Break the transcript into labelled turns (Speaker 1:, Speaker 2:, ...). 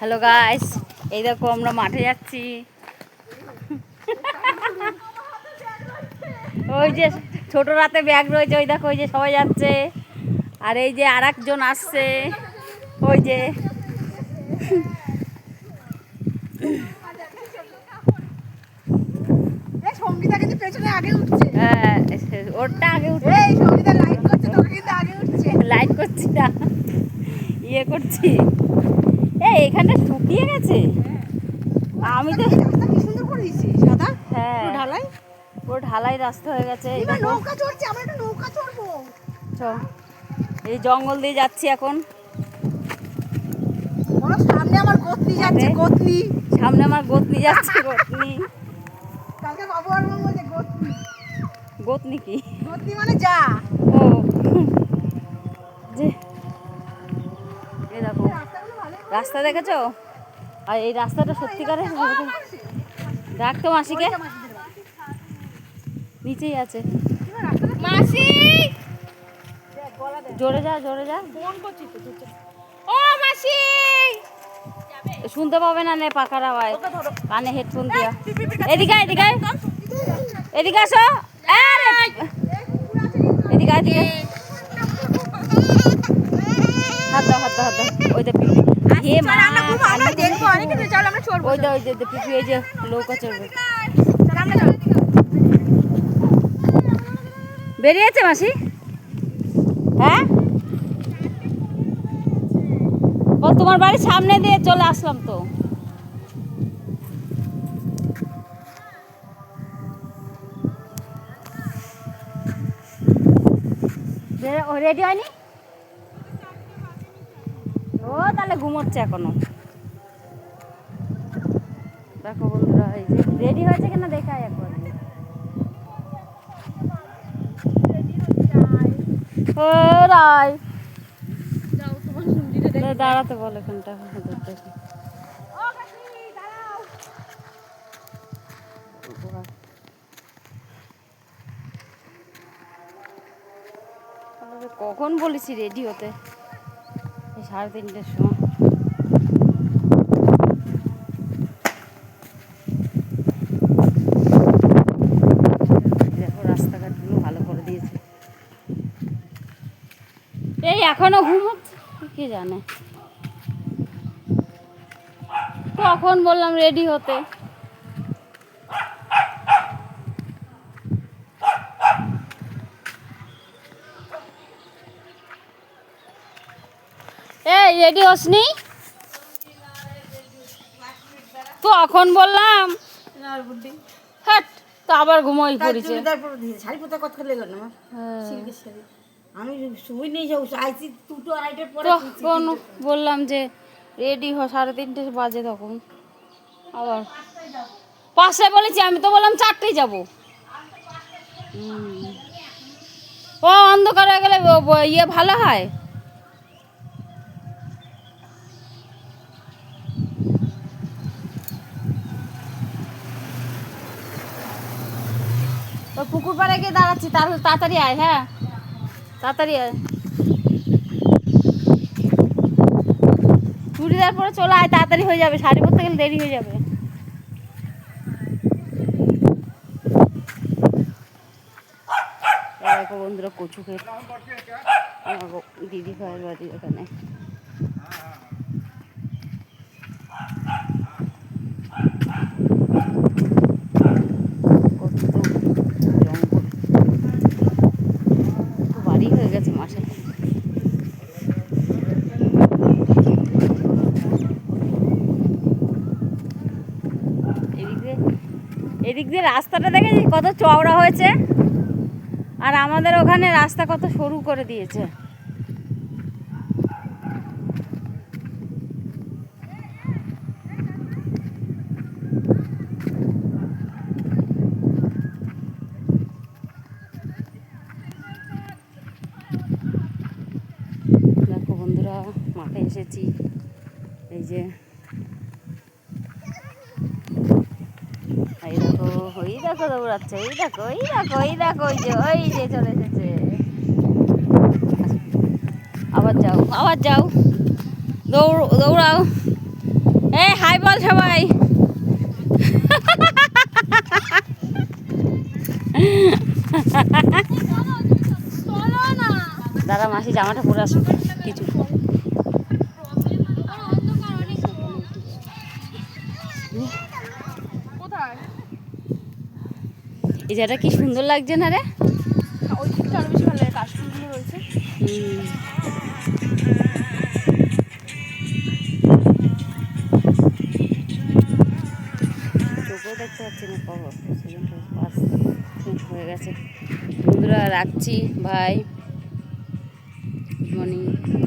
Speaker 1: Hello guys, এই দেখো আমরা মাঠে যাচ্ছি। ওই যে ছোট রাতে ব্যাগ রয়েছে, ওই দেখো ওই যে সবাই যাচ্ছে। আর এই যে আর একজন আসছে, ওই যে হ্যাঁ, ওরটা আগে উঠছে, লাইট করছি না, ইয়ে করছি। এখানটা শুকিয়ে গেছে। আমি তো হ্যাঁ, পুরো ঢালাই রাস্তা হয়ে গেছে। এই জঙ্গল দিয়ে যাচ্ছি এখন।
Speaker 2: সামনে আমার গোতনি যাচ্ছে, গোতনি
Speaker 1: সামনে আমার গোতনি যাচ্ছে। গোতনি
Speaker 2: কালকে বাবু আর মা বলে গোতনি।
Speaker 1: গোতনি কি?
Speaker 2: গোতনি মানে যা।
Speaker 1: ও যে এই দেখো রাস্তা দেখেছো? আর এই রাস্তাটা সত্যিকারের ডাক তো মাসিকে, নিচেই আছে মাসি। জোরে যা, জোরে যা। ও মাসি, শুনতে পাবে না নে পাখার আওয়াজ, কানে হেডফোন দিয়া। এদিকে এদিকে এদিকে আসো, এদিকে এদিকে। হাত দাও, হাত দাও, হাত দাও। ওই যে পিপি, হে মা, ওই যে ওই যে পিপি, এই যে নৌকা চলবে। বেরিয়েছে মাসি? হ্যাঁ, ও তোমার বাড়ির সামনে দিয়ে চলে আসলাম তো। রেডি হয়নি ও, তাহলে ঘুমোচ্ছে এখনো। দেখো বন্ধুরা, এই যে রেডি হয়েছে কিনা দেখাই একবার। ও রাই, দাঁড়াতে বল এখানটা। কখন বলেছি রেডি হতে? 3:30টার সময়। দেখো রাস্তাঘাটগুলো ভালো করে দিয়েছে। এই এখনো ঘুমোচ্ছে, কে জানে। কখন বললাম রেডি হতে? এই রেডি হসনি তো? এখন বললাম হ্যাট, তো আবার ঘুমোই পড়েছে।
Speaker 2: শাড়ি পোতা কত করে লেলো না সিল্কের শাড়ি। আমি শুই নেই যাও, আইছি 2টো 2:30টার পরে।
Speaker 1: তখন বললাম যে রেডি হ, 3:30 বাজে তখন। আবার 5টায় বলেছি, আমি তো বললাম 4টায় যাবো। ও অন্ধকার হয়ে গেলে ইয়ে ভালো হয়। তো পুকুর পাড়ে গিয়ে দাঁড়াচ্ছি, তাড়াতাড়ি আয়। হ্যাঁ, তাড়াতাড়ি আয়। চুড়িদার পরে চলে আয়, তাড়াতাড়ি হয়ে যাবে। শাড়ি পরতে গেলে দেরি হয়ে যাবে। দেখো বন্ধুরা, কচু খেয়ে দিদি ভাইয়ের বাড়ি ওখানে। বাড়ি হয়ে গেছে মাসে। এদিক দিয়ে রাস্তাটা দেখেছি কত চওড়া হয়েছে, আর আমাদের ওখানে রাস্তা কত সরু করে দিয়েছে। দেখো বন্ধুরা, মাঠে এসেছি। এই যে এই দেখো, ওই দেখো দৌড়াচ্ছে, ওই দেখো, ওই দেখো, ওই দেখো, ওই যে ওই যে চলে এসেছে। আবার যাও, আবার যাও, দৌড়াও। সবাই। দাদা মাসি জামাটা পরে আসুক কিছু। এই জায়গাটা কি সুন্দর লাগছে না রে?
Speaker 3: ওই দিকটা আরো বেশি ভালো লাগে, কাশফুলগুলো রয়েছে।
Speaker 1: চোখেও দেখতে পাচ্ছি না, কবে 5 মিনিট হয়ে গেছে। বন্ধুরা রাখছি, বাই, গুড মর্নিং।